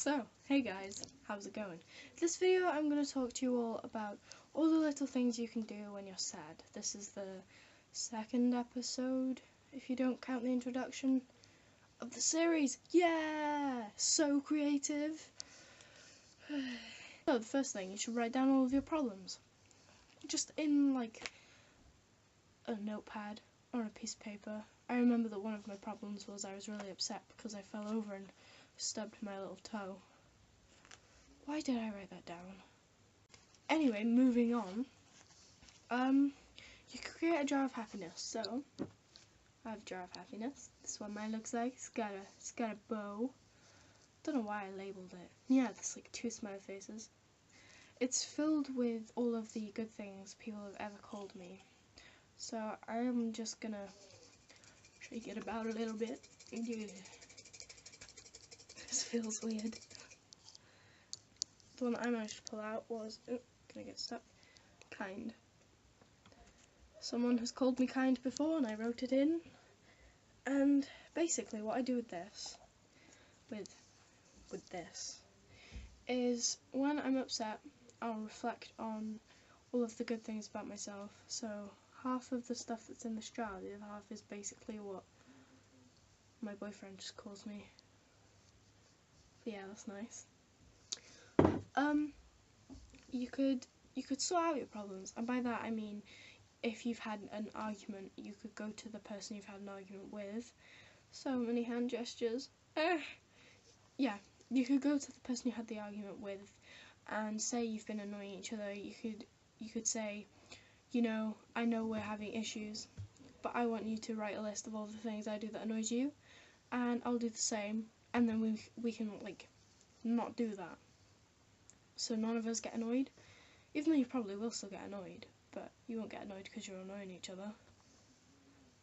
So, hey guys, how's it going? This video I'm going to talk to you all about all the little things you can do when you're sad. This is the second episode, if you don't count the introduction, of the series. Yeah! So creative! So, the first thing, you should write down all of your problems. Just in, like, a notepad or a piece of paper. I remember that one of my problems was I was really upset because I fell over and stubbed my little toe. Why did I write that down? Anyway, moving on. You could create a jar of happiness. So, I have a jar of happiness. This is what mine looks like. It's got a bow. Don't know why I labeled it. Yeah, there's like 2 smiley faces. It's filled with all of the good things people have ever called me. So I'm just gonna shake it about a little bit. This feels weird. The one that I managed to pull out was, gonna get stuck, kind. Someone has called me kind before and I wrote it in. And basically what I do with this, is when I'm upset, I'll reflect on all of the good things about myself. So half of the stuff that's in this jar, the other half is basically what my boyfriend just calls me. But yeah, that's nice. You could sort out your problems, and by that I mean if you've had an argument, you could go to the person you've had an argument with. So many hand gestures. Yeah, you could go to the person you had the argument with and say you've been annoying each other. You could say, you know, I know we're having issues, but I want you to write a list of all the things I do that annoys you, and I'll do the same, and then we can like not do that. So none of us get annoyed, even though you probably will still get annoyed, but you won't get annoyed because you're annoying each other.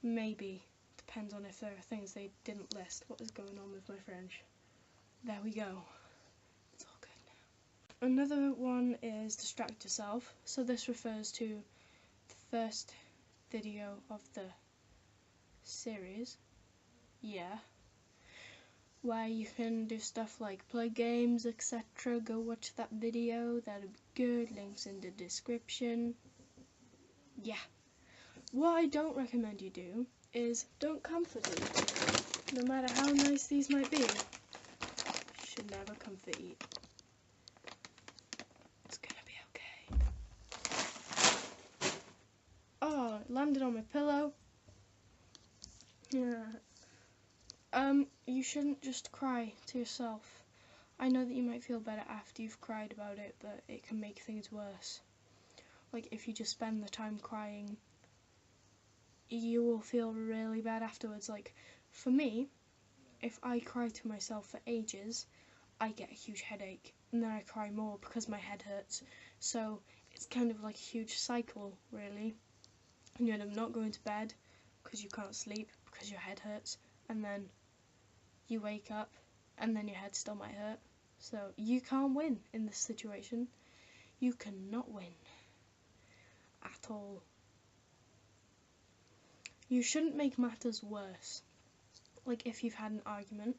Maybe. Depends on if there are things they didn't list. What is going on with my French? There we go. It's all good now. Another one is distract yourself. So this refers to the first video of the series. Yeah. Where you can do stuff like play games, etc. Go watch that video, that'll be good, links in the description. Yeah. What I don't recommend you do is don't comfort eat. No matter how nice these might be, you should never comfort eat. It's gonna be okay. Oh, it landed on my pillow. Yeah. You shouldn't just cry to yourself. I know that you might feel better after you've cried about it, but it can make things worse. Like, if you just spend the time crying, you will feel really bad afterwards. Like, for me, if I cry to myself for ages, I get a huge headache, and then I cry more because my head hurts. So, it's kind of like a huge cycle, really. And you end up not going to bed because you can't sleep because your head hurts, and then you wake up and then your head still might hurt. So you can't win in this situation. You cannot win at all. You shouldn't make matters worse. Like, if you've had an argument,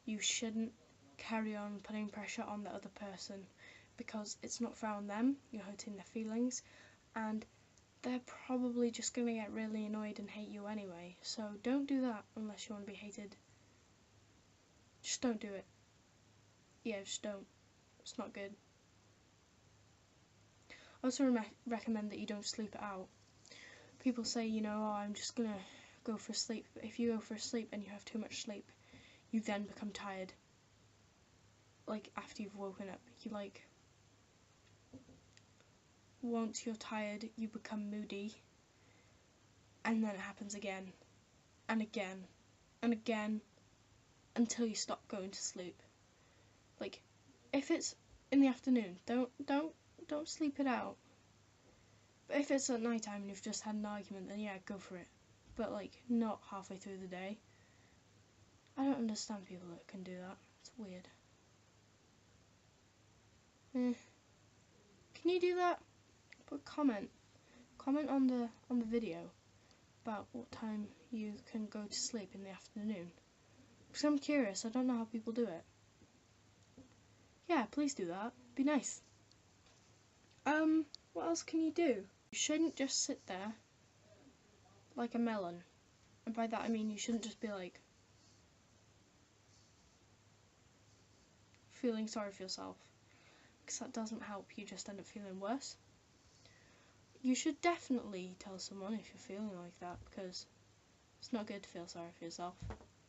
you shouldn't carry on putting pressure on the other person, because it's not fair on them. You're hurting their feelings, and they're probably just going to get really annoyed and hate you anyway. So don't do that unless you want to be hated. Just don't do it. Yeah, just don't. It's not good. I also recommend that you don't sleep it out. People say, you know, oh, I'm just gonna go for sleep. But if you go for sleep and you have too much sleep, you then become tired. Like, after you've woken up, you like, once you're tired, you become moody. And then it happens again, and again, and again, until you stop going to sleep. Like, if it's in the afternoon, don't sleep it out. But if it's at night time and you've just had an argument, then yeah, go for it. But like, not halfway through the day. I don't understand people that can do that. It's weird. Can you do that? Put a comment on the video about what time you can go to sleep in the afternoon. Because I'm curious, I don't know how people do it. Yeah, please do that. Be nice. What else can you do? You shouldn't just sit there like a melon. And by that I mean you shouldn't just be like feeling sorry for yourself, because that doesn't help. You just end up feeling worse. You should definitely tell someone if you're feeling like that, because it's not good to feel sorry for yourself.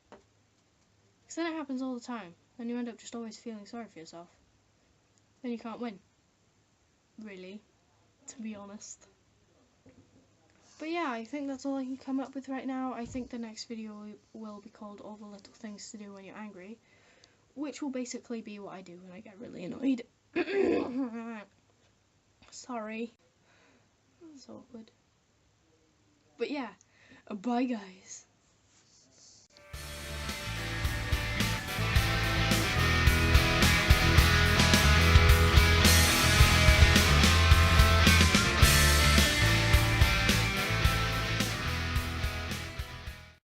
Because then it happens all the time. Then you end up just always feeling sorry for yourself. Then you can't win. Really, to be honest. But yeah, I think that's all I can come up with right now. I think the next video will be called All the Little Things to Do When You're Angry, which will basically be what I do when I get really annoyed. Sorry. That's awkward. But yeah, bye guys.